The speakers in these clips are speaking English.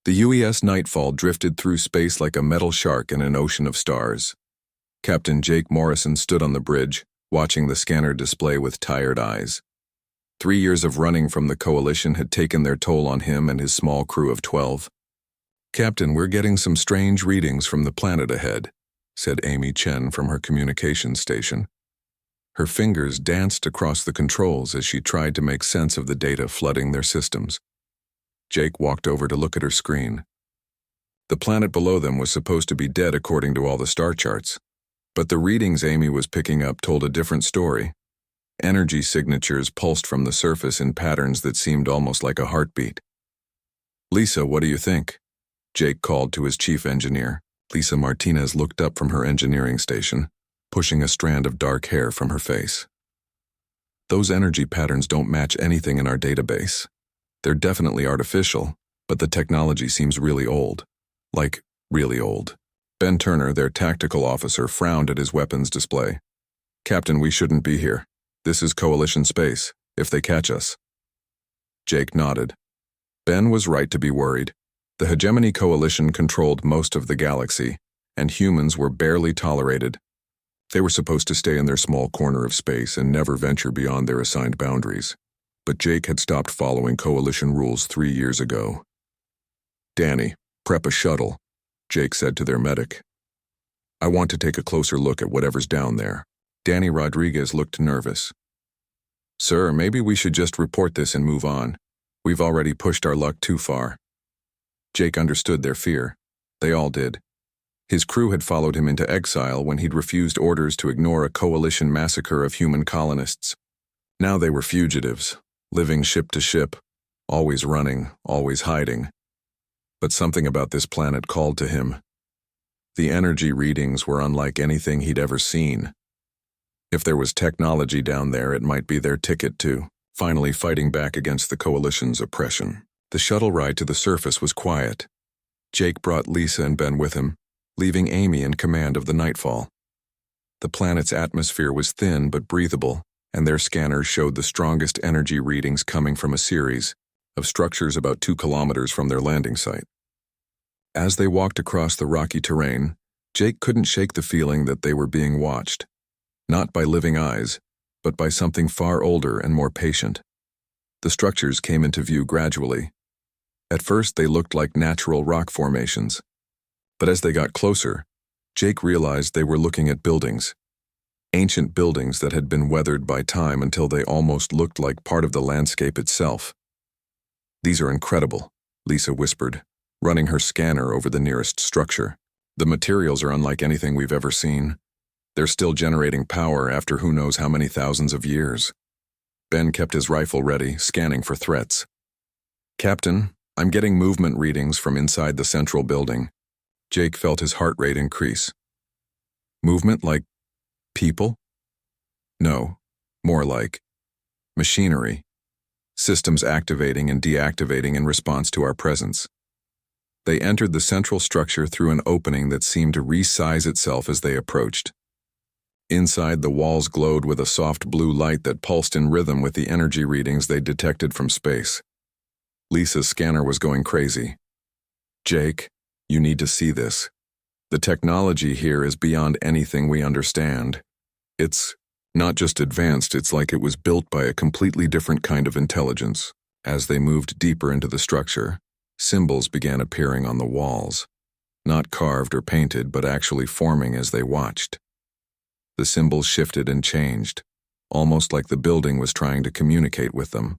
The UES Nightfall drifted through space like a metal shark in an ocean of stars. Captain Jake Morrison stood on the bridge, watching the scanner display with tired eyes. 3 years of running from the Coalition had taken their toll on him and his small crew of 12. "Captain, we're getting some strange readings from the planet ahead," said Amy Chen from her communications station. Her fingers danced across the controls as she tried to make sense of the data flooding their systems. Jake walked over to look at her screen. The planet below them was supposed to be dead according to all the star charts, but the readings Amy was picking up told a different story. Energy signatures pulsed from the surface in patterns that seemed almost like a heartbeat. "Lisa, what do you think?" Jake called to his chief engineer. Lisa Martinez looked up from her engineering station, pushing a strand of dark hair from her face. "Those energy patterns don't match anything in our database. They're definitely artificial, but the technology seems really old. Like, really old." Ben Turner, their tactical officer, frowned at his weapons display. "Captain, we shouldn't be here. This is Coalition space, if they catch us." Jake nodded. Ben was right to be worried. The Hegemony Coalition controlled most of the galaxy, and humans were barely tolerated. They were supposed to stay in their small corner of space and never venture beyond their assigned boundaries. But Jake had stopped following Coalition rules 3 years ago. "Danny, prep a shuttle," Jake said to their medic. "I want to take a closer look at whatever's down there." Danny Rodriguez looked nervous. "Sir, maybe we should just report this and move on. We've already pushed our luck too far." Jake understood their fear. They all did. His crew had followed him into exile when he'd refused orders to ignore a Coalition massacre of human colonists. Now they were fugitives, living ship to ship, always running, always hiding. But something about this planet called to him. The energy readings were unlike anything he'd ever seen. If there was technology down there, it might be their ticket to finally fighting back against the Coalition's oppression. The shuttle ride to the surface was quiet. Jake brought Lisa and Ben with him, leaving Amy in command of the Nightfall. The planet's atmosphere was thin but breathable, and their scanners showed the strongest energy readings coming from a series of structures about 2 kilometers from their landing site. As they walked across the rocky terrain, Jake couldn't shake the feeling that they were being watched. Not by living eyes, but by something far older and more patient. The structures came into view gradually. At first they looked like natural rock formations. But as they got closer, Jake realized they were looking at buildings. Ancient buildings that had been weathered by time until they almost looked like part of the landscape itself. "These are incredible," Lisa whispered, running her scanner over the nearest structure. "The materials are unlike anything we've ever seen. They're still generating power after who knows how many thousands of years." Ben kept his rifle ready, scanning for threats. "Captain, I'm getting movement readings from inside the central building." Jake felt his heart rate increase. "Movement like people?" "No, more like machinery. Systems activating and deactivating in response to our presence." They entered the central structure through an opening that seemed to resize itself as they approached. Inside, the walls glowed with a soft blue light that pulsed in rhythm with the energy readings they detected from space. Lisa's scanner was going crazy. "Jake, you need to see this. The technology here is beyond anything we understand. It's not just advanced, it's like it was built by a completely different kind of intelligence." As they moved deeper into the structure, symbols began appearing on the walls. Not carved or painted, but actually forming as they watched. The symbols shifted and changed, almost like the building was trying to communicate with them.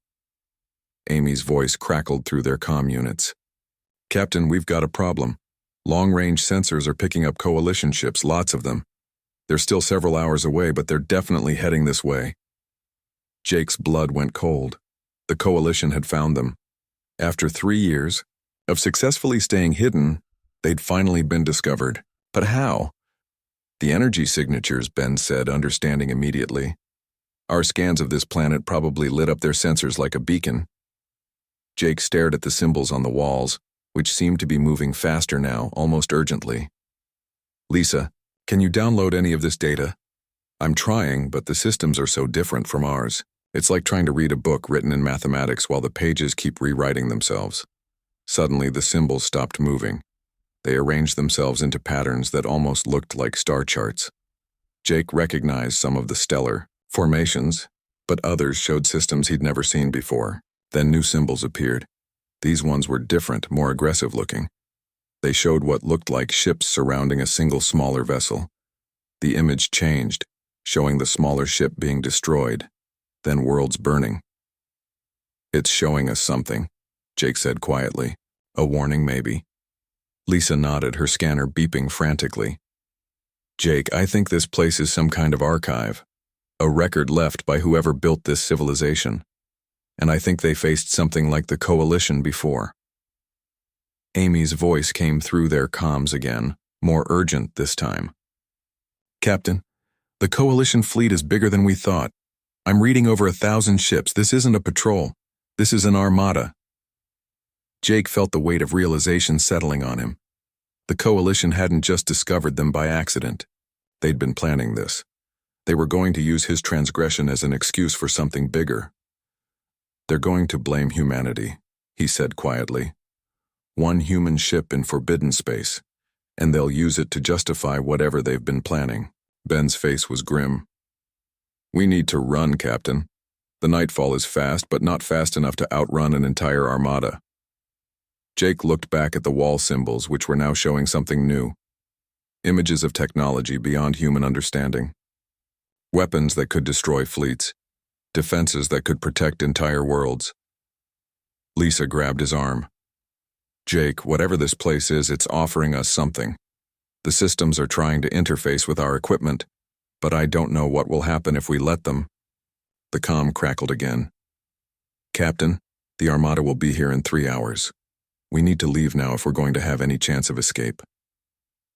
Amy's voice crackled through their comm units. "Captain, we've got a problem. Long-range sensors are picking up Coalition ships, lots of them. They're still several hours away, but they're definitely heading this way." Jake's blood went cold. The Coalition had found them. After 3 years of successfully staying hidden, they'd finally been discovered. But how? "The energy signatures," Ben said, understanding immediately. "Our scans of this planet probably lit up their sensors like a beacon." Jake stared at the symbols on the walls, which seemed to be moving faster now, almost urgently. "Lisa, can you download any of this data?" "I'm trying, but the systems are so different from ours. It's like trying to read a book written in mathematics while the pages keep rewriting themselves." Suddenly, the symbols stopped moving. They arranged themselves into patterns that almost looked like star charts. Jake recognized some of the stellar formations, but others showed systems he'd never seen before. Then new symbols appeared. These ones were different, more aggressive looking. They showed what looked like ships surrounding a single smaller vessel. The image changed, showing the smaller ship being destroyed, then worlds burning. "It's showing us something," Jake said quietly. "A warning, maybe." Lisa nodded, her scanner beeping frantically. "Jake, I think this place is some kind of archive, a record left by whoever built this civilization. And I think they faced something like the Coalition before." Amy's voice came through their comms again, more urgent this time. "Captain, the Coalition fleet is bigger than we thought. I'm reading over 1,000 ships. This isn't a patrol. This is an armada." Jake felt the weight of realization settling on him. The Coalition hadn't just discovered them by accident. They'd been planning this. They were going to use his transgression as an excuse for something bigger. "They're going to blame humanity," he said quietly. "One human ship in forbidden space, and they'll use it to justify whatever they've been planning." Ben's face was grim. "We need to run, Captain. The nightfall is fast, but not fast enough to outrun an entire armada." Jake looked back at the wall symbols, which were now showing something new. Images of technology beyond human understanding. Weapons that could destroy fleets. Defenses that could protect entire worlds. Lisa grabbed his arm. "Jake, whatever this place is, it's offering us something. The systems are trying to interface with our equipment, but I don't know what will happen if we let them." The comm crackled again. "Captain, the Armada will be here in 3 hours. We need to leave now if we're going to have any chance of escape."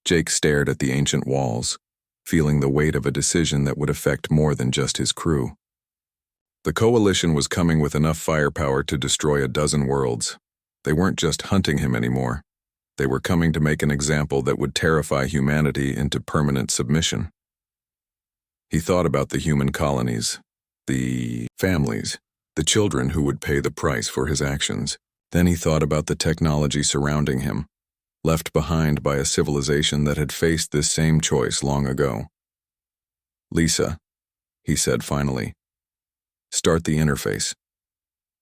Jake stared at the ancient walls, feeling the weight of a decision that would affect more than just his crew. The Coalition was coming with enough firepower to destroy a dozen worlds. They weren't just hunting him anymore. They were coming to make an example that would terrify humanity into permanent submission. He thought about the human colonies, the families, the children who would pay the price for his actions. Then he thought about the technology surrounding him, left behind by a civilization that had faced this same choice long ago. "Lisa," he said finally, "start the interface.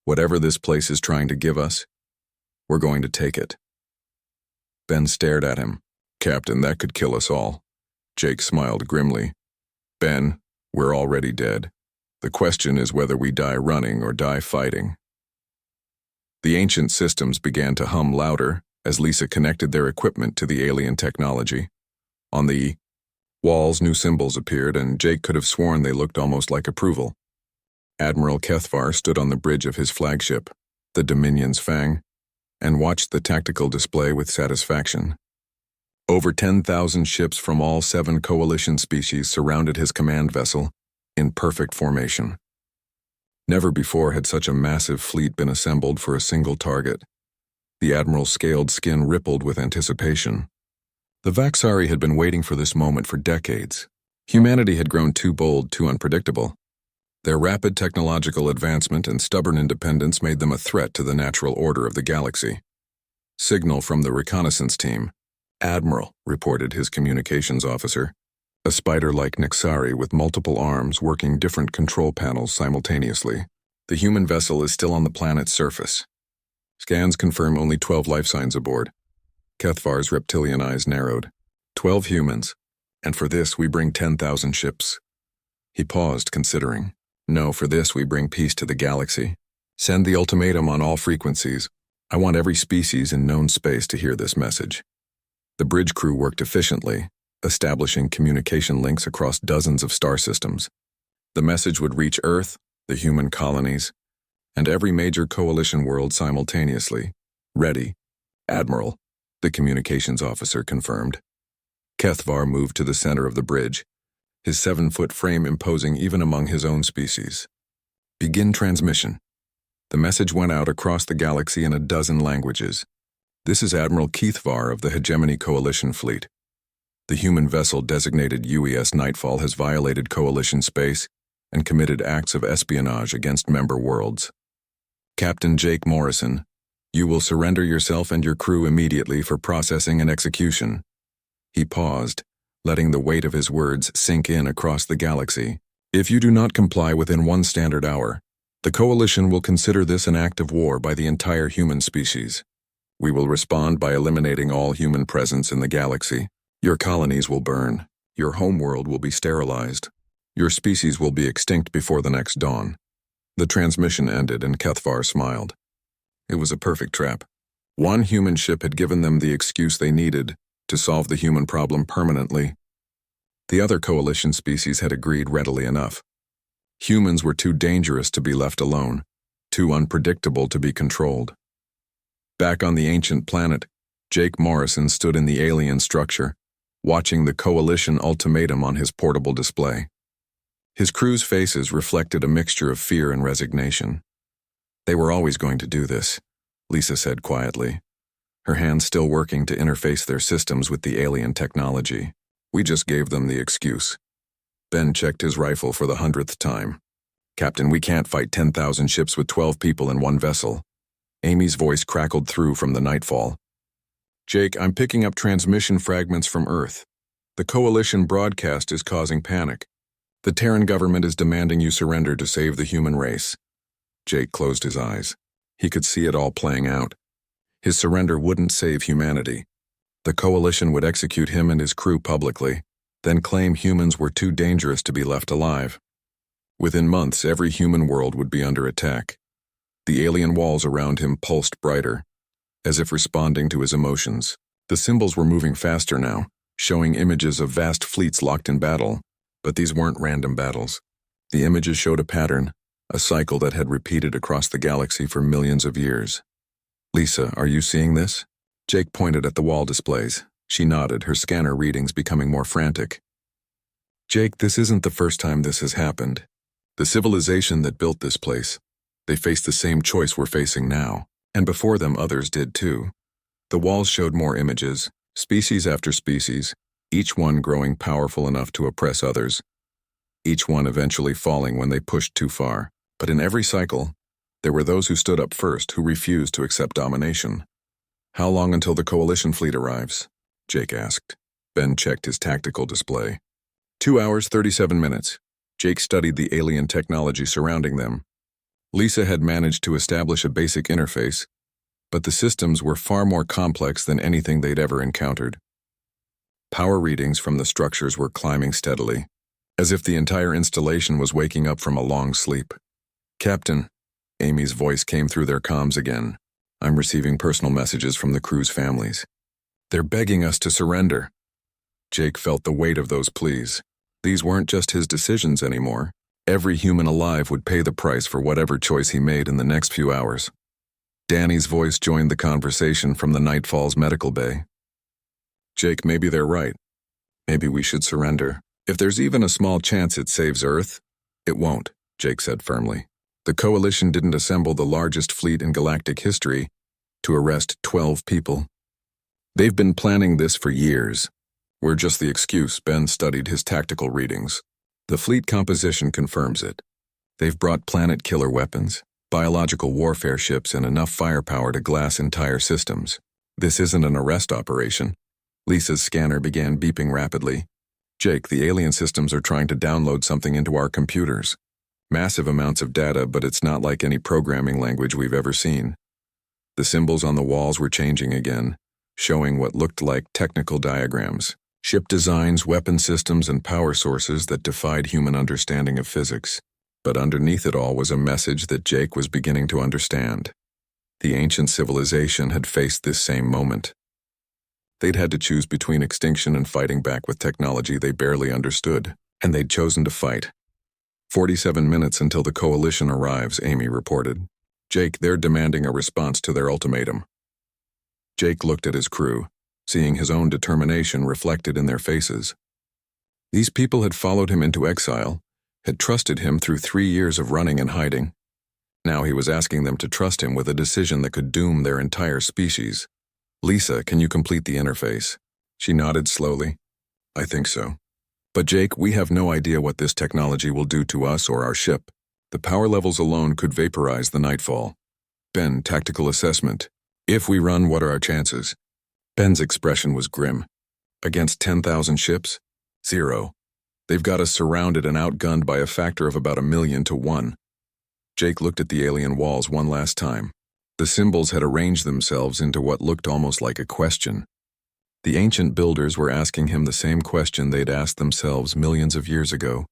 Whatever this place is trying to give us, we're going to take it." Ben stared at him. "Captain, that could kill us all." Jake smiled grimly. "Ben, we're already dead. The question is whether we die running or die fighting." The ancient systems began to hum louder as Lisa connected their equipment to the alien technology. On the walls, new symbols appeared, and Jake could have sworn they looked almost like approval. Admiral Kethvar stood on the bridge of his flagship, the Dominion's Fang, and watched the tactical display with satisfaction. Over 10,000 ships from all 7 Coalition species surrounded his command vessel, in perfect formation. Never before had such a massive fleet been assembled for a single target. The Admiral's scaled skin rippled with anticipation. The Vaxari had been waiting for this moment for decades. Humanity had grown too bold, too unpredictable. Their rapid technological advancement and stubborn independence made them a threat to the natural order of the galaxy. Signal from the reconnaissance team. "Admiral," reported his communications officer, a spider-like Nexari with multiple arms working different control panels simultaneously. "The human vessel is still on the planet's surface. Scans confirm only 12 life signs aboard." Kethvar's reptilian eyes narrowed. 12 humans, and for this we bring 10,000 ships." He paused, considering. "No, for this we bring peace to the galaxy. Send the ultimatum on all frequencies. I want every species in known space to hear this message." The bridge crew worked efficiently, establishing communication links across dozens of star systems. The message would reach Earth, the human colonies, and every major coalition world simultaneously. "Ready, Admiral," the communications officer confirmed. Kethvar moved to the center of the bridge, his 7-foot frame imposing even among his own species. "Begin transmission." The message went out across the galaxy in a dozen languages. "This is Admiral Kethvar of the Hegemony Coalition Fleet. The human vessel designated UES Nightfall has violated Coalition space and committed acts of espionage against member worlds. Captain Jake Morrison, You will surrender yourself and your crew immediately for processing and execution. He paused, letting the weight of his words sink in across the galaxy. If you do not comply within 1 standard hour, the Coalition will consider this an act of war by the entire human species. We will respond by eliminating all human presence in the galaxy. Your colonies will burn. Your homeworld will be sterilized. Your species will be extinct before the next dawn. The transmission ended and Kethvar smiled. It was a perfect trap. One human ship had given them the excuse they needed to solve the human problem permanently. The other Coalition species had agreed readily enough. Humans were too dangerous to be left alone, too unpredictable to be controlled. Back on the ancient planet, Jake Morrison stood in the alien structure, watching the Coalition ultimatum on his portable display. His crew's faces reflected a mixture of fear and resignation. They were always going to do this, Lisa said quietly, her hands still working to interface their systems with the alien technology. We just gave them the excuse. Ben checked his rifle for the 100th time. Captain, we can't fight 10,000 ships with 12 people in one vessel. Amy's voice crackled through from the nightfall. Jake, I'm picking up transmission fragments from Earth. The Coalition broadcast is causing panic. The Terran government is demanding you surrender to save the human race. Jake closed his eyes. He could see it all playing out. His surrender wouldn't save humanity. The Coalition would execute him and his crew publicly, then claim humans were too dangerous to be left alive. Within months, every human world would be under attack. The alien walls around him pulsed brighter, as if responding to his emotions. The symbols were moving faster now, showing images of vast fleets locked in battle, but these weren't random battles. The images showed a pattern, a cycle that had repeated across the galaxy for millions of years. Lisa, are you seeing this? Jake pointed at the wall displays. She nodded, her scanner readings becoming more frantic. Jake, this isn't the first time this has happened. The civilization that built this place, they faced the same choice we're facing now, and before them others did too. The walls showed more images, species after species, each one growing powerful enough to oppress others, each one eventually falling when they pushed too far. But in every cycle, there were those who stood up first, who refused to accept domination. How long until the Coalition fleet arrives? Jake asked. Ben checked his tactical display. 2 hours, 37 minutes. Jake studied the alien technology surrounding them. Lisa had managed to establish a basic interface, but the systems were far more complex than anything they'd ever encountered. Power readings from the structures were climbing steadily, as if the entire installation was waking up from a long sleep. Captain, Amy's voice came through their comms again. I'm receiving personal messages from the crew's families. They're begging us to surrender. Jake felt the weight of those pleas. These weren't just his decisions anymore. Every human alive would pay the price for whatever choice he made in the next few hours. Danny's voice joined the conversation from the Nightfall's medical bay. Jake, maybe they're right. Maybe we should surrender. If there's even a small chance it saves Earth, it won't, Jake said firmly. The Coalition didn't assemble the largest fleet in galactic history to arrest 12 people. They've been planning this for years. We're just the excuse. Ben studied his tactical readings. The fleet composition confirms it. They've brought planet-killer weapons, biological warfare ships, and enough firepower to glass entire systems. This isn't an arrest operation. Lisa's scanner began beeping rapidly. Jake, the alien systems are trying to download something into our computers. Massive amounts of data, but it's not like any programming language we've ever seen. The symbols on the walls were changing again, showing what looked like technical diagrams. Ship designs, weapon systems, and power sources that defied human understanding of physics. But underneath it all was a message that Jake was beginning to understand. The ancient civilization had faced this same moment. They'd had to choose between extinction and fighting back with technology they barely understood, and they'd chosen to fight. 47 minutes until the Coalition arrives, Amy reported. Jake, they're demanding a response to their ultimatum. Jake looked at his crew, seeing his own determination reflected in their faces. These people had followed him into exile, had trusted him through 3 years of running and hiding. Now he was asking them to trust him with a decision that could doom their entire species. Lisa, can you complete the interface? She nodded slowly. I think so. But Jake, we have no idea what this technology will do to us or our ship. The power levels alone could vaporize the Nightfall. Ben, tactical assessment. If we run, what are our chances? Ben's expression was grim. Against 10,000 ships? 0. They've got us surrounded and outgunned by a factor of about 1,000,000 to 1. Jake looked at the alien walls one last time. The symbols had arranged themselves into what looked almost like a question. The ancient builders were asking him the same question they'd asked themselves millions of years ago.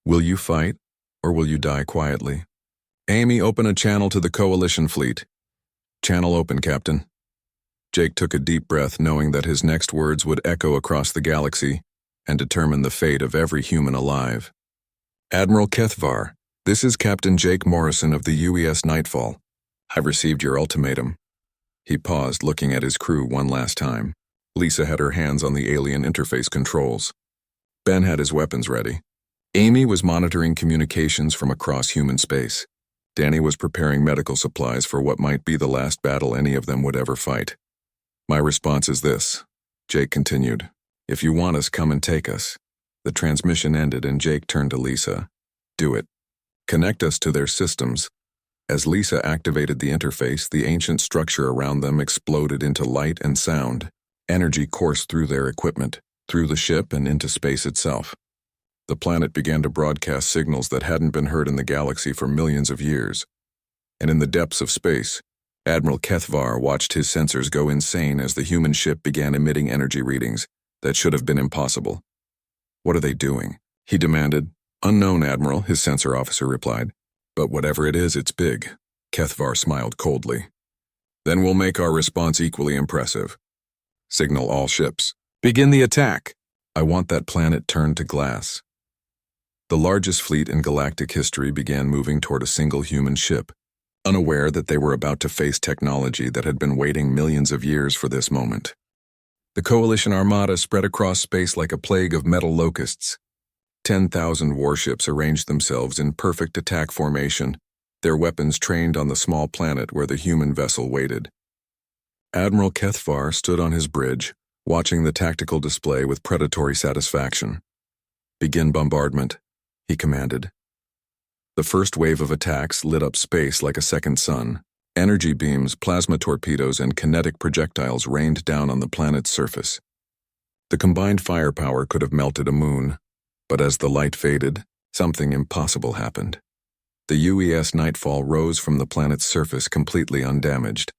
Will you fight, or will you die quietly? Amy, open a channel to the Coalition fleet. Channel open, Captain. Jake took a deep breath, knowing that his next words would echo across the galaxy and determine the fate of every human alive. Admiral Kethvar, this is Captain Jake Morrison of the UES Nightfall. I've received your ultimatum. He paused, looking at his crew one last time. Lisa had her hands on the alien interface controls. Ben had his weapons ready. Amy was monitoring communications from across human space. Danny was preparing medical supplies for what might be the last battle any of them would ever fight. My response is this, Jake continued. If you want us, come and take us. The transmission ended and Jake turned to Lisa. Do it. Connect us to their systems. As Lisa activated the interface, the ancient structure around them exploded into light and sound. Energy coursed through their equipment, through the ship and into space itself. The planet began to broadcast signals that hadn't been heard in the galaxy for millions of years. And in the depths of space, Admiral Kethvar watched his sensors go insane as the human ship began emitting energy readings that should have been impossible. What are they doing? He demanded. Unknown, Admiral, his sensor officer replied. But whatever it is, it's big. Kethvar smiled coldly. Then we'll make our response equally impressive. Signal all ships. Begin the attack. I want that planet turned to glass. The largest fleet in galactic history began moving toward a single human ship, unaware that they were about to face technology that had been waiting millions of years for this moment. The Coalition Armada spread across space like a plague of metal locusts. 10,000 warships arranged themselves in perfect attack formation, their weapons trained on the small planet where the human vessel waited. Admiral Kethvar stood on his bridge, watching the tactical display with predatory satisfaction. Begin bombardment, he commanded. The first wave of attacks lit up space like a second sun. Energy beams, plasma torpedoes, and kinetic projectiles rained down on the planet's surface. The combined firepower could have melted a moon, but as the light faded, something impossible happened. The UES Nightfall rose from the planet's surface completely undamaged.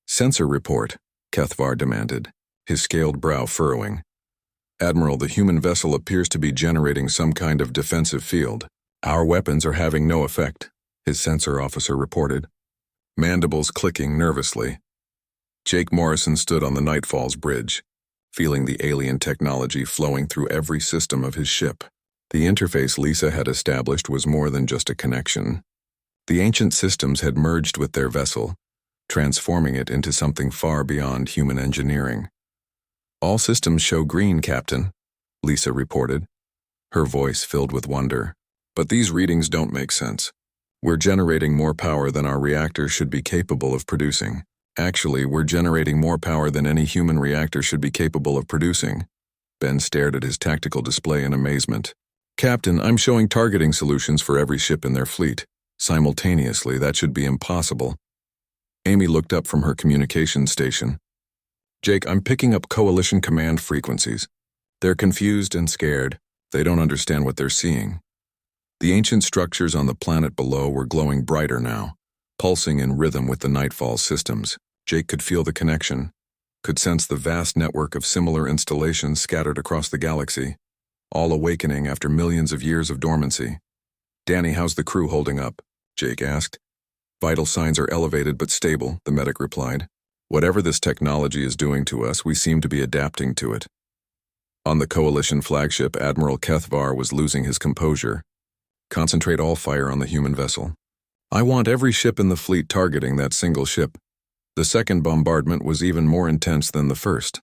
Sensor report, Kethvar demanded, his scaled brow furrowing. Admiral, the human vessel appears to be generating some kind of defensive field. Our weapons are having no effect, his sensor officer reported, mandibles clicking nervously. Jake Morrison stood on the Nightfall's bridge, feeling the alien technology flowing through every system of his ship. The interface Lisa had established was more than just a connection. The ancient systems had merged with their vessel, transforming it into something far beyond human engineering. All systems show green, Captain, Lisa reported, her voice filled with wonder. But these readings don't make sense. We're generating more power than our reactor should be capable of producing. Actually, we're generating more power than any human reactor should be capable of producing. Ben stared at his tactical display in amazement. Captain, I'm showing targeting solutions for every ship in their fleet. Simultaneously, that should be impossible. Amy looked up from her communications station. Jake, I'm picking up Coalition command frequencies. They're confused and scared. They don't understand what they're seeing. The ancient structures on the planet below were glowing brighter now, pulsing in rhythm with the Nightfall systems. Jake could feel the connection, could sense the vast network of similar installations scattered across the galaxy, all awakening after millions of years of dormancy. Danny, how's the crew holding up? Jake asked. Vital signs are elevated but stable, the medic replied. Whatever this technology is doing to us, we seem to be adapting to it. On the Coalition flagship, Admiral Kethvar was losing his composure. Concentrate all fire on the human vessel. I want every ship in the fleet targeting that single ship. The second bombardment was even more intense than the first.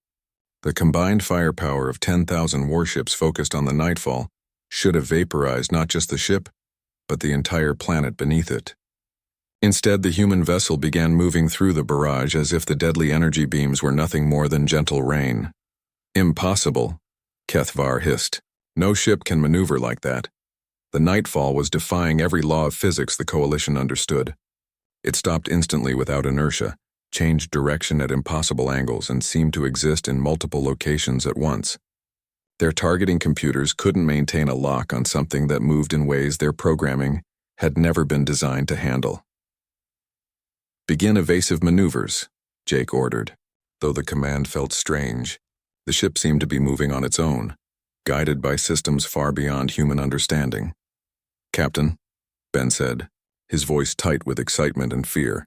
The combined firepower of 10,000 warships focused on the Nightfall should have vaporized not just the ship, but the entire planet beneath it. Instead, the human vessel began moving through the barrage as if the deadly energy beams were nothing more than gentle rain. Impossible, Kethvar hissed. No ship can maneuver like that. The Nightfall was defying every law of physics the Coalition understood. It stopped instantly without inertia, changed direction at impossible angles, and seemed to exist in multiple locations at once. Their targeting computers couldn't maintain a lock on something that moved in ways their programming had never been designed to handle. "Begin evasive maneuvers," Jake ordered. Though the command felt strange, the ship seemed to be moving on its own, guided by systems far beyond human understanding. "Captain," Ben said, his voice tight with excitement and fear,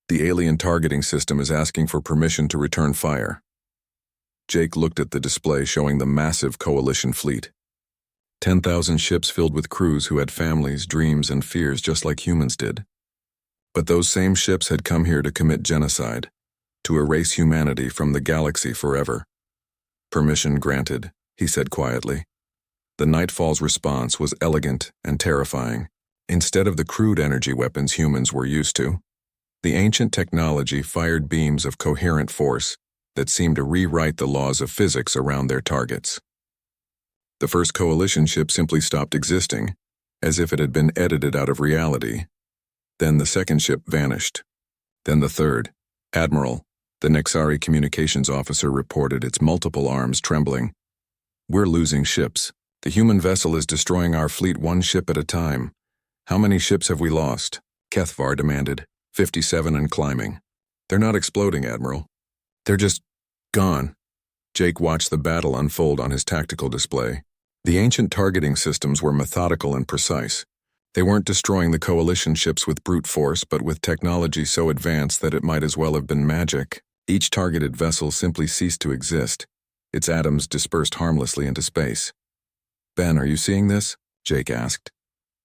"the alien targeting system is asking for permission to return fire." Jake looked at the display showing the massive coalition fleet. 10,000 ships filled with crews who had families, dreams, and fears just like humans did. But those same ships had come here to commit genocide, to erase humanity from the galaxy forever. "Permission granted," he said quietly. The Nightfall's response was elegant and terrifying. Instead of the crude energy weapons humans were used to, the ancient technology fired beams of coherent force that seemed to rewrite the laws of physics around their targets. The first coalition ship simply stopped existing, as if it had been edited out of reality. Then the second ship vanished. Then the third. "Admiral," the Nexari communications officer reported, its multiple arms trembling. "We're losing ships. The human vessel is destroying our fleet one ship at a time. How many ships have we lost?" Kethvar demanded. 57 and climbing. "They're not exploding, Admiral. They're just gone." Jake watched the battle unfold on his tactical display. The ancient targeting systems were methodical and precise. They weren't destroying the coalition ships with brute force, but with technology so advanced that it might as well have been magic. Each targeted vessel simply ceased to exist. Its atoms dispersed harmlessly into space. "Ben, are you seeing this?" Jake asked.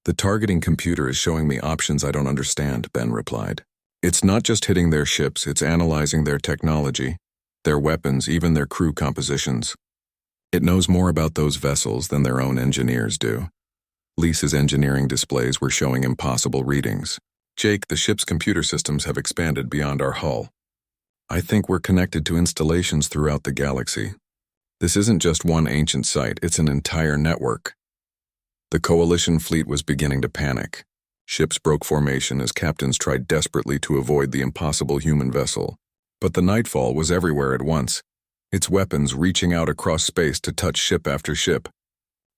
"The targeting computer is showing me options I don't understand," Ben replied. "It's not just hitting their ships, it's analyzing their technology, their weapons, even their crew compositions. It knows more about those vessels than their own engineers do." Lisa's engineering displays were showing impossible readings. "Jake, the ship's computer systems have expanded beyond our hull. I think we're connected to installations throughout the galaxy. This isn't just one ancient site, it's an entire network." The coalition fleet was beginning to panic. Ships broke formation as captains tried desperately to avoid the impossible human vessel. But the Nightfall was everywhere at once, its weapons reaching out across space to touch ship after ship,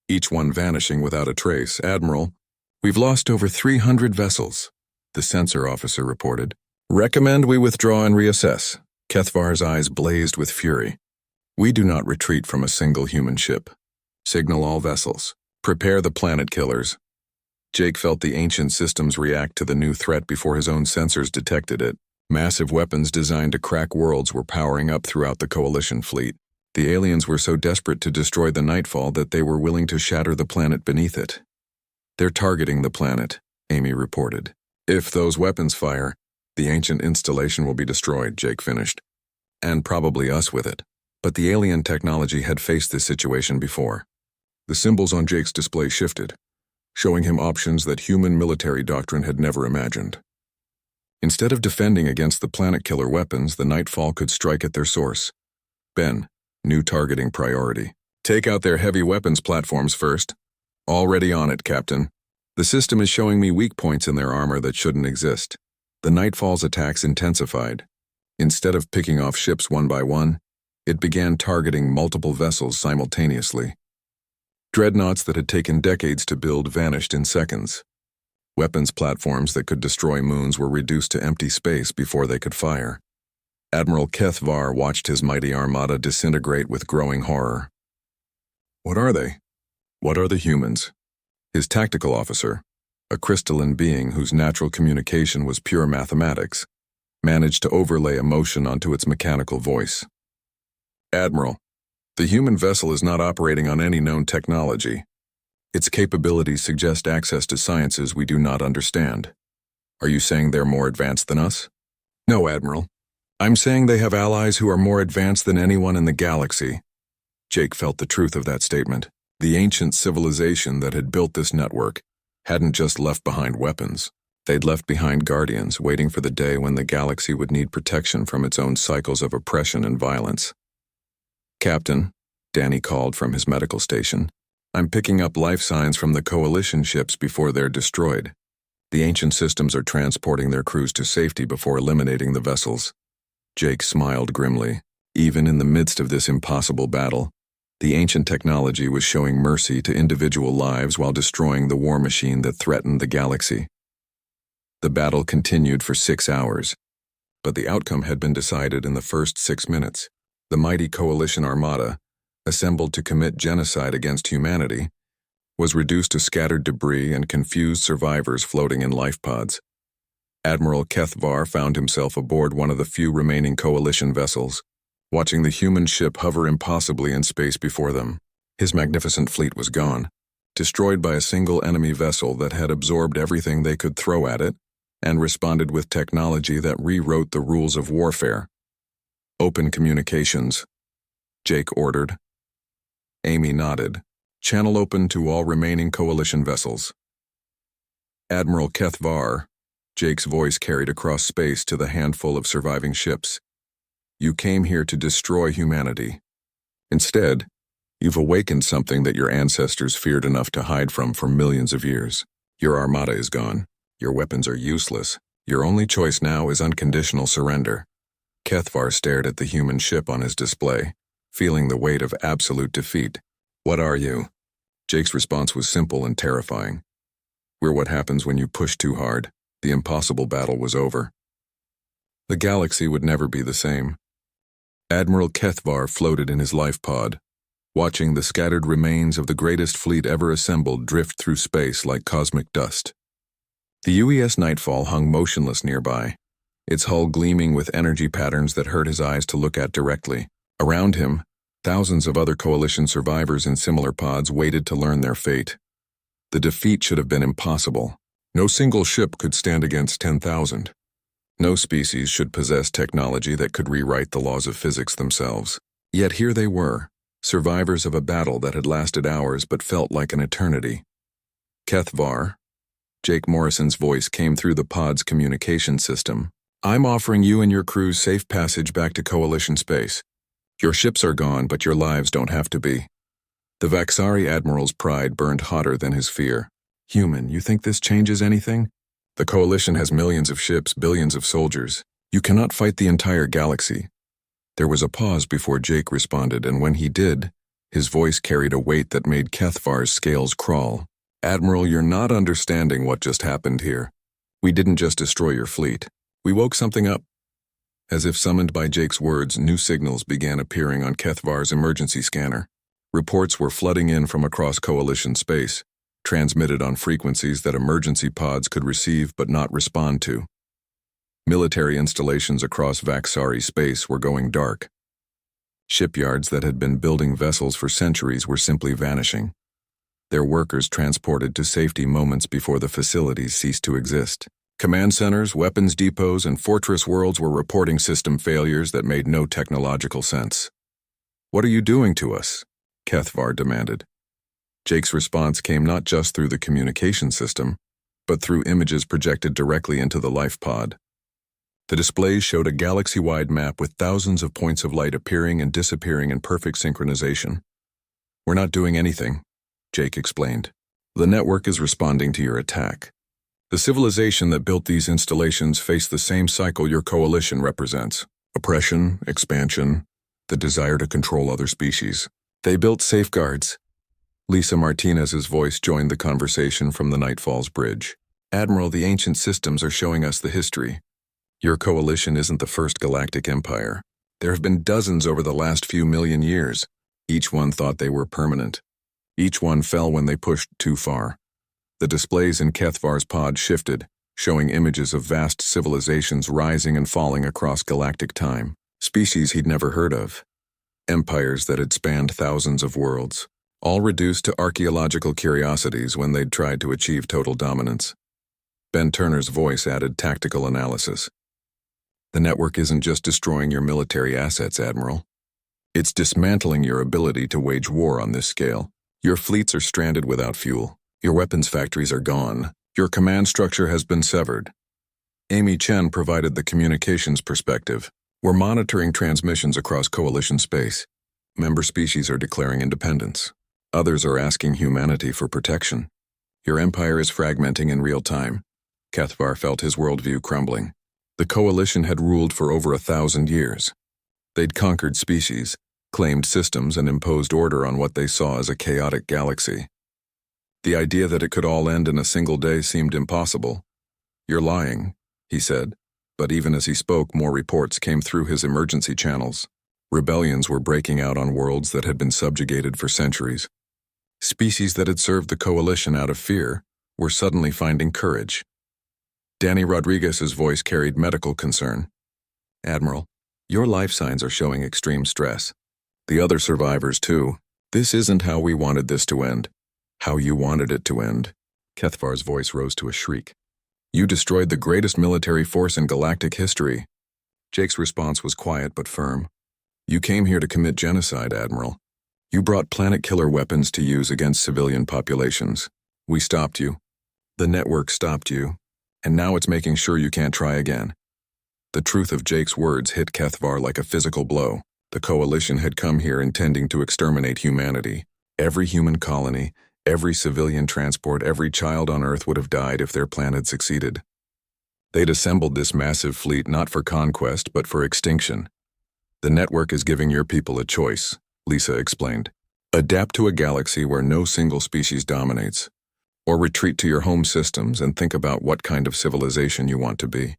each one vanishing without a trace. "Admiral, we've lost over 300 vessels," the sensor officer reported. "Recommend we withdraw and reassess." Kethvar's eyes blazed with fury. "We do not retreat from a single human ship. Signal all vessels. Prepare the planet killers." Jake felt the ancient systems react to the new threat before his own sensors detected it. Massive weapons designed to crack worlds were powering up throughout the coalition fleet. The aliens were so desperate to destroy the Nightfall that they were willing to shatter the planet beneath it. "They're targeting the planet," Amy reported. "If those weapons fire, the ancient installation will be destroyed," Jake finished. "And probably us with it." But the alien technology had faced this situation before. The symbols on Jake's display shifted, showing him options that human military doctrine had never imagined. Instead of defending against the planet-killer weapons, the Nightfall could strike at their source. "Ben, new targeting priority. Take out their heavy weapons platforms first." "Already on it, Captain. The system is showing me weak points in their armor that shouldn't exist." The Nightfall's attacks intensified. Instead of picking off ships one by one, it began targeting multiple vessels simultaneously. Dreadnoughts that had taken decades to build vanished in seconds. Weapons platforms that could destroy moons were reduced to empty space before they could fire. Admiral Kethvar watched his mighty armada disintegrate with growing horror. "What are they? What are the humans?" His tactical officer, a crystalline being whose natural communication was pure mathematics, managed to overlay emotion onto its mechanical voice. "Admiral, the human vessel is not operating on any known technology. Its capabilities suggest access to sciences we do not understand. Are you saying they're more advanced than us?" "No, Admiral. I'm saying they have allies who are more advanced than anyone in the galaxy." Jake felt the truth of that statement. The ancient civilization that had built this network hadn't just left behind weapons. They'd left behind guardians waiting for the day when the galaxy would need protection from its own cycles of oppression and violence. "Captain," Danny called from his medical station, "I'm picking up life signs from the coalition ships before they're destroyed. The ancient systems are transporting their crews to safety before eliminating the vessels." Jake smiled grimly. Even in the midst of this impossible battle, the ancient technology was showing mercy to individual lives while destroying the war machine that threatened the galaxy. The battle continued for 6 hours, but the outcome had been decided in the first 6 minutes. The mighty coalition Armada, assembled to commit genocide against humanity, was reduced to scattered debris and confused survivors floating in life pods. Admiral HFY found himself aboard one of the few remaining coalition vessels, watching the human ship hover impossibly in space before them. His magnificent fleet was gone, destroyed by a single enemy vessel that had absorbed everything they could throw at it and responded with technology that rewrote the rules of warfare. "Open communications," Jake ordered. Amy nodded. "Channel open to all remaining coalition vessels." "Admiral HFY," Jake's voice carried across space to the handful of surviving ships. "You came here to destroy humanity. Instead, you've awakened something that your ancestors feared enough to hide from for millions of years. Your armada is gone. Your weapons are useless. Your only choice now is unconditional surrender." HFY stared at the human ship on his display, feeling the weight of absolute defeat. "What are you?" Jake's response was simple and terrifying. "We're what happens when you push too hard." The impossible battle was over. The galaxy would never be the same. Admiral HFY floated in his life pod, watching the scattered remains of the greatest fleet ever assembled drift through space like cosmic dust. The UES Nightfall hung motionless nearby, its hull gleaming with energy patterns that hurt his eyes to look at directly. Around him, thousands of other coalition survivors in similar pods waited to learn their fate. The defeat should have been impossible. No single ship could stand against 10,000. No species should possess technology that could rewrite the laws of physics themselves. Yet here they were, survivors of a battle that had lasted hours but felt like an eternity. "HFY," Jake Morrison's voice came through the pod's communication system. "I'm offering you and your crew safe passage back to Coalition space. Your ships are gone, but your lives don't have to be." The Vaxari Admiral's pride burned hotter than his fear. "Human, you think this changes anything? The Coalition has millions of ships, billions of soldiers. You cannot fight the entire galaxy." There was a pause before Jake responded, and when he did, his voice carried a weight that made HFY's scales crawl. "Admiral, you're not understanding what just happened here. We didn't just destroy your fleet. We woke something up." As if summoned by Jake's words, new signals began appearing on HFY's emergency scanner. Reports were flooding in from across Coalition space, transmitted on frequencies that emergency pods could receive but not respond to. Military installations across Vaxari space were going dark. Shipyards that had been building vessels for centuries were simply vanishing, their workers transported to safety moments before the facilities ceased to exist. Command centers, weapons depots, and fortress worlds were reporting system failures that made no technological sense. "What are you doing to us?" HFY demanded. Jake's response came not just through the communication system, but through images projected directly into the life pod. The displays showed a galaxy-wide map with thousands of points of light appearing and disappearing in perfect synchronization. "We're not doing anything," Jake explained. "The network is responding to your attack. The civilization that built these installations faced the same cycle your coalition represents: oppression, expansion, the desire to control other species. They built safeguards." Lisa Martinez's voice joined the conversation from the Nightfall's bridge. "Admiral, the ancient systems are showing us the history. Your coalition isn't the first galactic empire. There have been dozens over the last few million years. Each one thought they were permanent. Each one fell when they pushed too far." The displays in HFY's pod shifted, showing images of vast civilizations rising and falling across galactic time. Species he'd never heard of. Empires that had spanned thousands of worlds, all reduced to archaeological curiosities when they'd tried to achieve total dominance. Ben Turner's voice added tactical analysis. "The network isn't just destroying your military assets, Admiral. It's dismantling your ability to wage war on this scale. Your fleets are stranded without fuel. Your weapons factories are gone. Your command structure has been severed." Amy Chen provided the communications perspective. "We're monitoring transmissions across Coalition space. Member species are declaring independence. Others are asking humanity for protection. Your empire is fragmenting in real time." HFY felt his worldview crumbling. The Coalition had ruled for over 1,000 years. They'd conquered species, claimed systems, and imposed order on what they saw as a chaotic galaxy. The idea that it could all end in a single day seemed impossible. "You're lying," he said, but even as he spoke, more reports came through his emergency channels. Rebellions were breaking out on worlds that had been subjugated for centuries. Species that had served the Coalition out of fear were suddenly finding courage. Danny Rodriguez's voice carried medical concern. "Admiral, your life signs are showing extreme stress. The other survivors, too. This isn't how we wanted this to end." "How you wanted it to end." Kethvar's voice rose to a shriek. "You destroyed the greatest military force in galactic history." Jake's response was quiet but firm. "You came here to commit genocide, Admiral. You brought planet-killer weapons to use against civilian populations. We stopped you. The network stopped you. And now it's making sure you can't try again." The truth of Jake's words hit Kethvar like a physical blow. The Coalition had come here intending to exterminate humanity. Every human colony, every civilian transport, every child on Earth would have died if their plan had succeeded. They'd assembled this massive fleet not for conquest, but for extinction. "The network is giving your people a choice," Lisa explained. "Adapt to a galaxy where no single species dominates, or retreat to your home systems and think about what kind of civilization you want to be."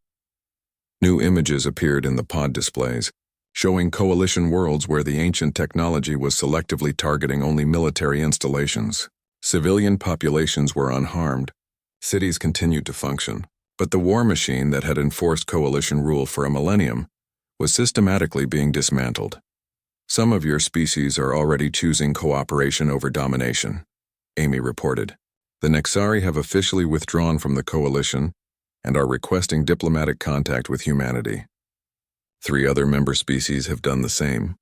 New images appeared in the pod displays, showing Coalition worlds where the ancient technology was selectively targeting only military installations. Civilian populations were unharmed. Cities continued to function, but the war machine that had enforced Coalition rule for a millennium was systematically being dismantled. "Some of your species are already choosing cooperation over domination," Amy reported. "The Nexari have officially withdrawn from the Coalition and are requesting diplomatic contact with humanity. 3 other member species have done the same."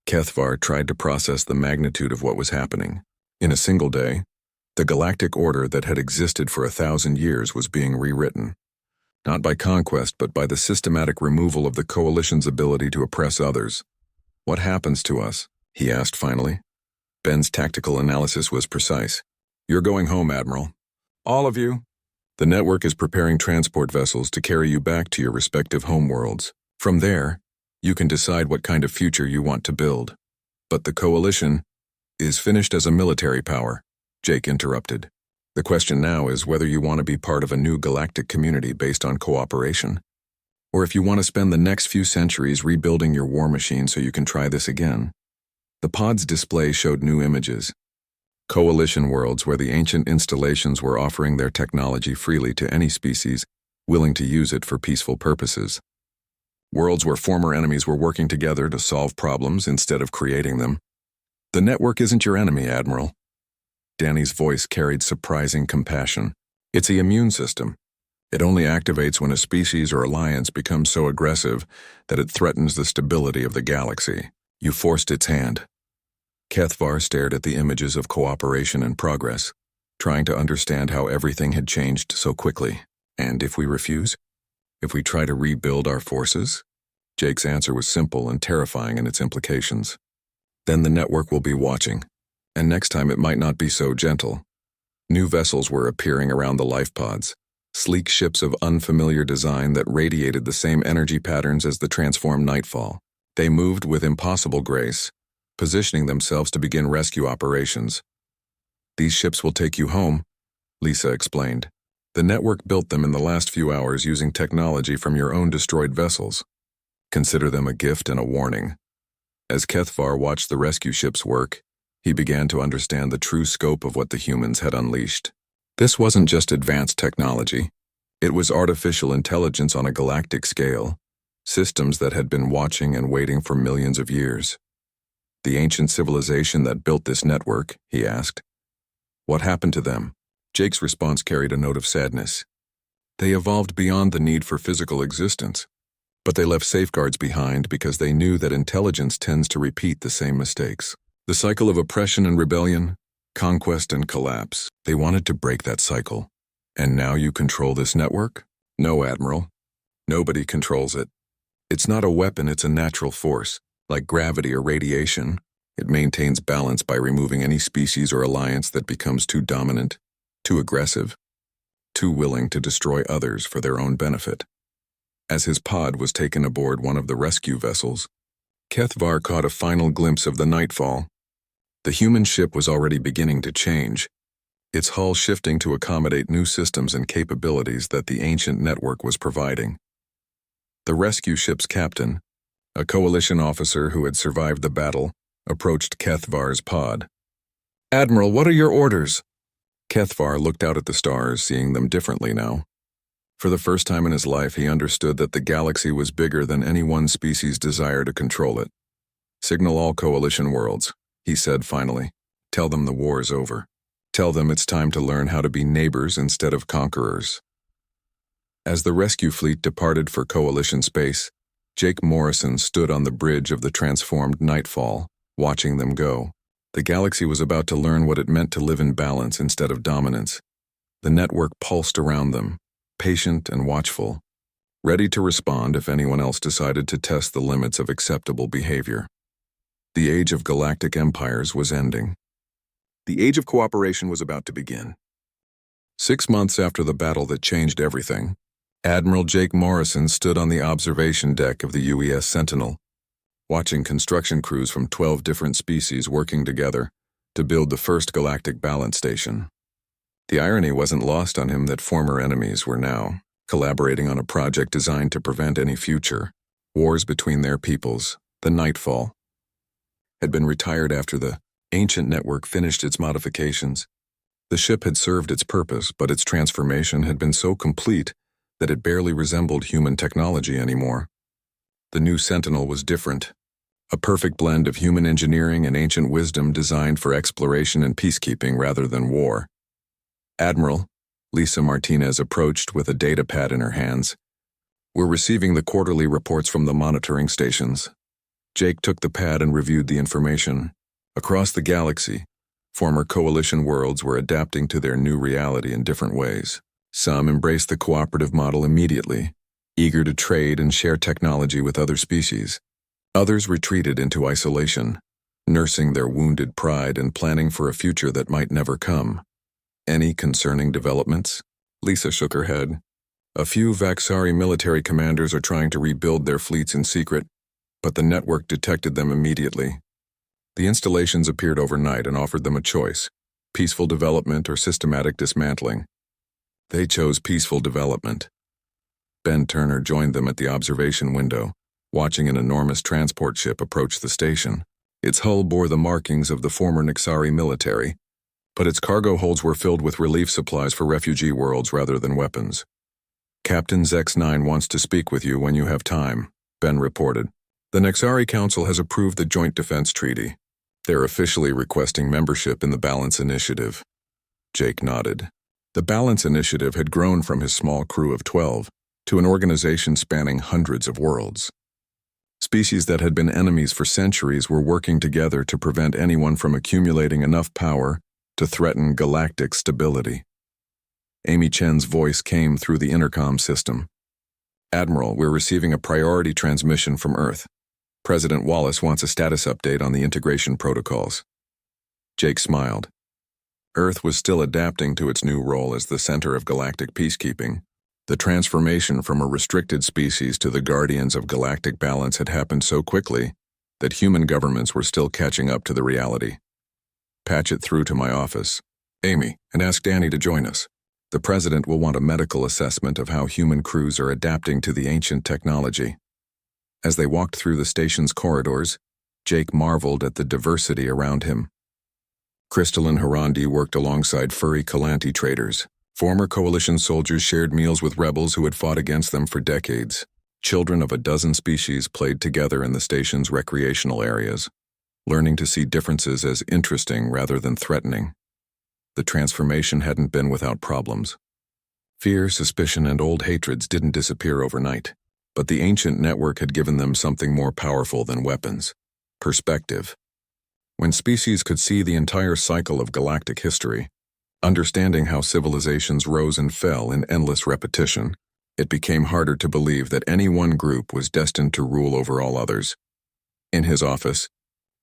Kethvar tried to process the magnitude of what was happening. In a single day, the galactic order that had existed for 1,000 years was being rewritten. Not by conquest, but by the systematic removal of the Coalition's ability to oppress others. "What happens to us?" he asked finally. Ben's tactical analysis was precise. "You're going home, Admiral. All of you. The network is preparing transport vessels to carry you back to your respective homeworlds. From there, you can decide what kind of future you want to build. But the Coalition is finished as a military power," Jake interrupted. "The question now is whether you want to be part of a new galactic community based on cooperation, or if you want to spend the next few centuries rebuilding your war machine so you can try this again." The pod's display showed new images. Coalition worlds where the ancient installations were offering their technology freely to any species willing to use it for peaceful purposes. Worlds where former enemies were working together to solve problems instead of creating them. "The network isn't your enemy, Admiral." Danny's voice carried surprising compassion. "It's the immune system. It only activates when a species or alliance becomes so aggressive that it threatens the stability of the galaxy. You forced its hand." Kethvar stared at the images of cooperation and progress, trying to understand how everything had changed so quickly. "And if we refuse? If we try to rebuild our forces?" Jake's answer was simple and terrifying in its implications. "Then the network will be watching, and next time it might not be so gentle." New vessels were appearing around the life pods, sleek ships of unfamiliar design that radiated the same energy patterns as the transformed Nightfall. They moved with impossible grace, positioning themselves to begin rescue operations. "These ships will take you home," Lisa explained. "The network built them in the last few hours using technology from your own destroyed vessels. Consider them a gift and a warning." As Kethvar watched the rescue ships work, he began to understand the true scope of what the humans had unleashed. This wasn't just advanced technology. It was artificial intelligence on a galactic scale, systems that had been watching and waiting for millions of years. "The ancient civilization that built this network," he asked. "What happened to them?" Jake's response carried a note of sadness. "They evolved beyond the need for physical existence, but they left safeguards behind because they knew that intelligence tends to repeat the same mistakes. The cycle of oppression and rebellion, conquest and collapse. They wanted to break that cycle. And now you control this network?" "No, Admiral. Nobody controls it. It's not a weapon, it's a natural force. Like gravity or radiation, it maintains balance by removing any species or alliance that becomes too dominant, too aggressive, too willing to destroy others for their own benefit." As his pod was taken aboard one of the rescue vessels, Kethvar caught a final glimpse of the nightfall. The human ship was already beginning to change, its hull shifting to accommodate new systems and capabilities that the ancient network was providing. The rescue ship's captain, a coalition officer who had survived the battle, approached Kethvar's pod. "Admiral, what are your orders?" Kethvar looked out at the stars, seeing them differently now. For the first time in his life, he understood that the galaxy was bigger than any one species' desire to control it. "Signal all coalition worlds," he said finally. "Tell them the war is over. Tell them it's time to learn how to be neighbors instead of conquerors." As the rescue fleet departed for coalition space, Jake Morrison stood on the bridge of the transformed Nightfall, watching them go. The galaxy was about to learn what it meant to live in balance instead of dominance. The network pulsed around them, patient and watchful, ready to respond if anyone else decided to test the limits of acceptable behavior. The age of galactic empires was ending. The age of cooperation was about to begin. 6 months after the battle that changed everything, Admiral Jake Morrison stood on the observation deck of the UES Sentinel, watching construction crews from 12 different species working together to build the first galactic balance station. The irony wasn't lost on him that former enemies were now collaborating on a project designed to prevent any future wars between their peoples. The Nightfall had been retired after the ancient network finished its modifications. The ship had served its purpose, but its transformation had been so complete that it barely resembled human technology anymore. The new Sentinel was different, a perfect blend of human engineering and ancient wisdom designed for exploration and peacekeeping rather than war. "Admiral," Lisa Martinez approached with a data pad in her hands. "We're receiving the quarterly reports from the monitoring stations." Jake took the pad and reviewed the information. Across the galaxy, former coalition worlds were adapting to their new reality in different ways. Some embraced the cooperative model immediately, eager to trade and share technology with other species. Others retreated into isolation, nursing their wounded pride and planning for a future that might never come. "Any concerning developments?" Lisa shook her head. "A few Vaxari military commanders are trying to rebuild their fleets in secret, but the network detected them immediately. The installations appeared overnight and offered them a choice: peaceful development or systematic dismantling. They chose peaceful development." Ben Turner joined them at the observation window, watching an enormous transport ship approach the station. Its hull bore the markings of the former Nixari military, but its cargo holds were filled with relief supplies for refugee worlds rather than weapons. "Captain X9 wants to speak with you when you have time," Ben reported. "The Nixari Council has approved the Joint Defense Treaty. They're officially requesting membership in the Balance Initiative." Jake nodded. The Balance Initiative had grown from his small crew of 12 to an organization spanning hundreds of worlds. Species that had been enemies for centuries were working together to prevent anyone from accumulating enough power to threaten galactic stability. Amy Chen's voice came through the intercom system. "Admiral, we're receiving a priority transmission from Earth. President Wallace wants a status update on the integration protocols." Jake smiled. Earth was still adapting to its new role as the center of galactic peacekeeping. The transformation from a restricted species to the guardians of galactic balance had happened so quickly that human governments were still catching up to the reality. "Patch it through to my office, Amy, and ask Danny to join us. The president will want a medical assessment of how human crews are adapting to the ancient technology." As they walked through the station's corridors, Jake marveled at the diversity around him. Crystalline Harandi worked alongside furry Kalanti traders. Former coalition soldiers shared meals with rebels who had fought against them for decades. Children of a dozen species played together in the station's recreational areas, learning to see differences as interesting rather than threatening. The transformation hadn't been without problems. Fear, suspicion, and old hatreds didn't disappear overnight, but the ancient network had given them something more powerful than weapons: perspective. When species could see the entire cycle of galactic history, understanding how civilizations rose and fell in endless repetition, it became harder to believe that any one group was destined to rule over all others. In his office,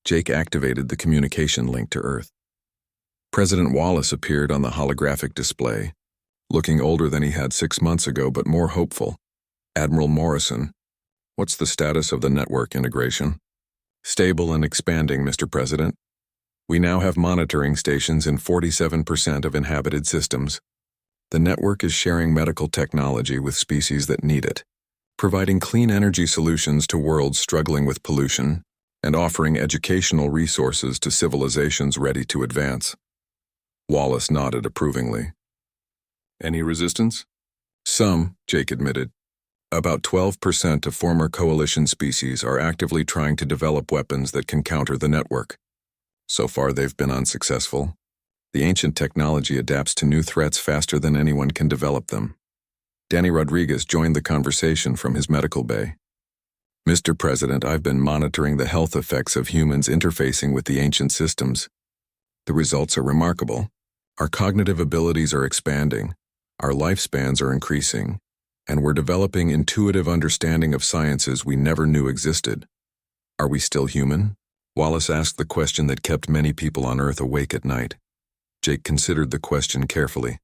Jake activated the communication link to Earth. President Wallace appeared on the holographic display, looking older than he had 6 months ago but more hopeful. Admiral Morrison, what's the status of the network integration? Stable and expanding, Mr. President. We now have monitoring stations in 47% of inhabited systems. The network is sharing medical technology with species that need it, providing clean energy solutions to worlds struggling with pollution, and offering educational resources to civilizations ready to advance. Wallace nodded approvingly. Any resistance? Some, Jake admitted. About 12% of former coalition species are actively trying to develop weapons that can counter the network. So far, they've been unsuccessful. The ancient technology adapts to new threats faster than anyone can develop them. Danny Rodriguez joined the conversation from his medical bay. Mr. President, I've been monitoring the health effects of humans interfacing with the ancient systems. The results are remarkable. Our cognitive abilities are expanding, our lifespans are increasing, and we're developing intuitive understanding of sciences we never knew existed. Are we still human? Wallace asked the question that kept many people on Earth awake at night. Jake considered the question carefully.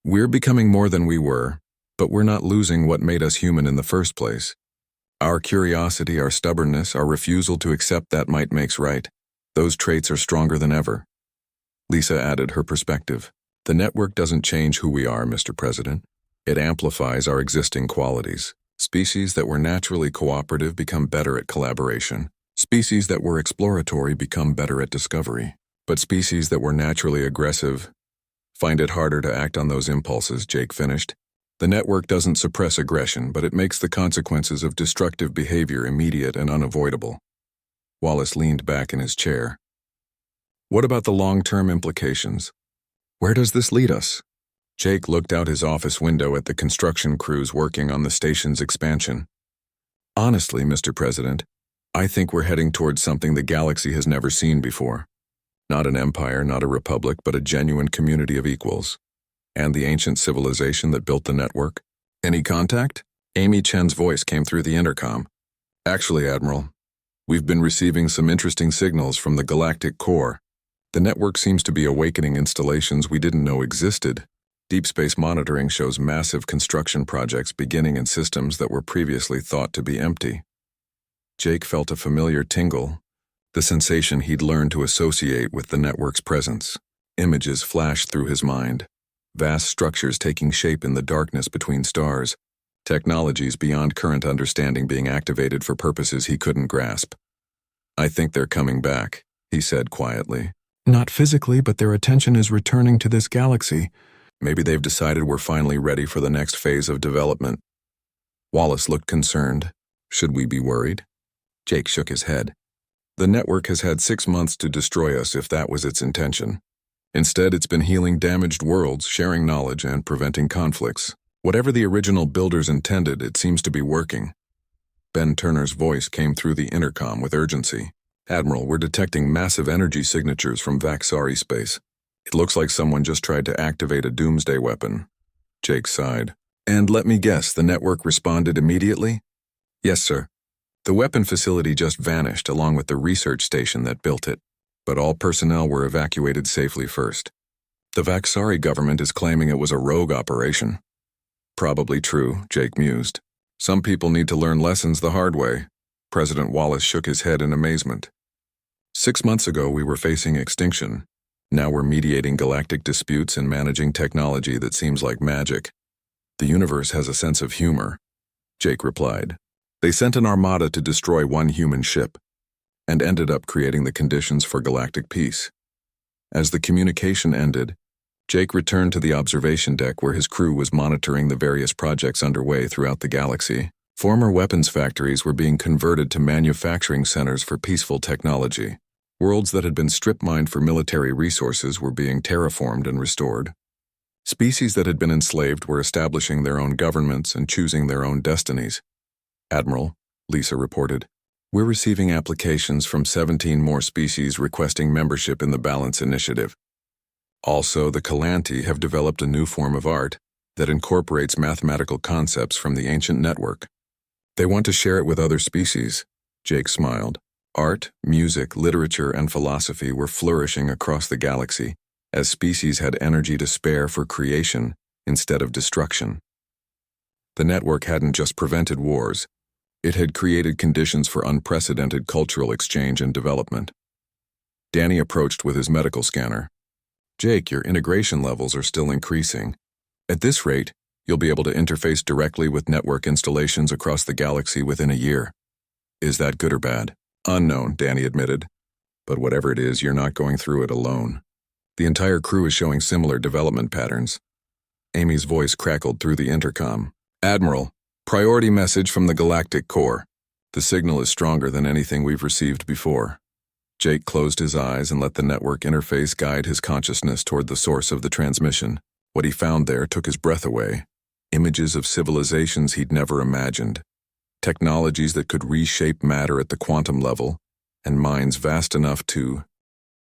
We're becoming more than we were, but we're not losing what made us human in the first place. Our curiosity, our stubbornness, our refusal to accept that might makes right. Those traits are stronger than ever. Lisa added her perspective. The network doesn't change who we are, Mr. President. It amplifies our existing qualities. Species that were naturally cooperative become better at collaboration. Species that were exploratory become better at discovery. But species that were naturally aggressive find it harder to act on those impulses, Jake finished. The network doesn't suppress aggression, but it makes the consequences of destructive behavior immediate and unavoidable. Wallace leaned back in his chair. What about the long-term implications? Where does this lead us? Jake looked out his office window at the construction crews working on the station's expansion. Honestly, Mr. President, I think we're heading towards something the galaxy has never seen before. Not an empire, not a republic, but a genuine community of equals. And the ancient civilization that built the network? Any contact? Amy Chen's voice came through the intercom. Actually, Admiral, we've been receiving some interesting signals from the galactic core. The network seems to be awakening installations we didn't know existed. Deep space monitoring shows massive construction projects beginning in systems that were previously thought to be empty. Jake felt a familiar tingle, the sensation he'd learned to associate with the network's presence. Images flashed through his mind. Vast structures taking shape in the darkness between stars. Technologies beyond current understanding being activated for purposes he couldn't grasp. I think they're coming back, he said quietly. Not physically, but their attention is returning to this galaxy. Maybe they've decided we're finally ready for the next phase of development. Wallace looked concerned. Should we be worried? Jake shook his head. The network has had 6 months to destroy us if that was its intention. Instead, it's been healing damaged worlds, sharing knowledge, and preventing conflicts. Whatever the original builders intended, it seems to be working. Ben Turner's voice came through the intercom with urgency. Admiral, we're detecting massive energy signatures from Vaxari space. It looks like someone just tried to activate a doomsday weapon. Jake sighed. And let me guess, the network responded immediately? Yes, sir. The weapon facility just vanished along with the research station that built it, but all personnel were evacuated safely first. The Vaxari government is claiming it was a rogue operation. Probably true, Jake mused. Some people need to learn lessons the hard way. President Wallace shook his head in amazement. 6 months ago, we were facing extinction. Now we're mediating galactic disputes and managing technology that seems like magic. The universe has a sense of humor, Jake replied. They sent an armada to destroy one human ship, and ended up creating the conditions for galactic peace. As the communication ended, Jake returned to the observation deck where his crew was monitoring the various projects underway throughout the galaxy. Former weapons factories were being converted to manufacturing centers for peaceful technology. Worlds that had been strip-mined for military resources were being terraformed and restored. Species that had been enslaved were establishing their own governments and choosing their own destinies. Admiral, Lisa reported, we're receiving applications from 17 more species requesting membership in the Balance Initiative. Also, the Kalanti have developed a new form of art that incorporates mathematical concepts from the ancient network. They want to share it with other species, Jake smiled. Art, music, literature, and philosophy were flourishing across the galaxy as species had energy to spare for creation instead of destruction. The network hadn't just prevented wars, it had created conditions for unprecedented cultural exchange and development. Danny approached with his medical scanner. "Jake, your integration levels are still increasing. At this rate, you'll be able to interface directly with network installations across the galaxy within a year." "Is that good or bad?" "Unknown," Danny admitted. "But whatever it is, you're not going through it alone. The entire crew is showing similar development patterns." Amy's voice crackled through the intercom. "Admiral, priority message from the Galactic Core. The signal is stronger than anything we've received before." Jake closed his eyes and let the network interface guide his consciousness toward the source of the transmission. What he found there took his breath away. Images of civilizations he'd never imagined. Technologies that could reshape matter at the quantum level, and minds vast enough to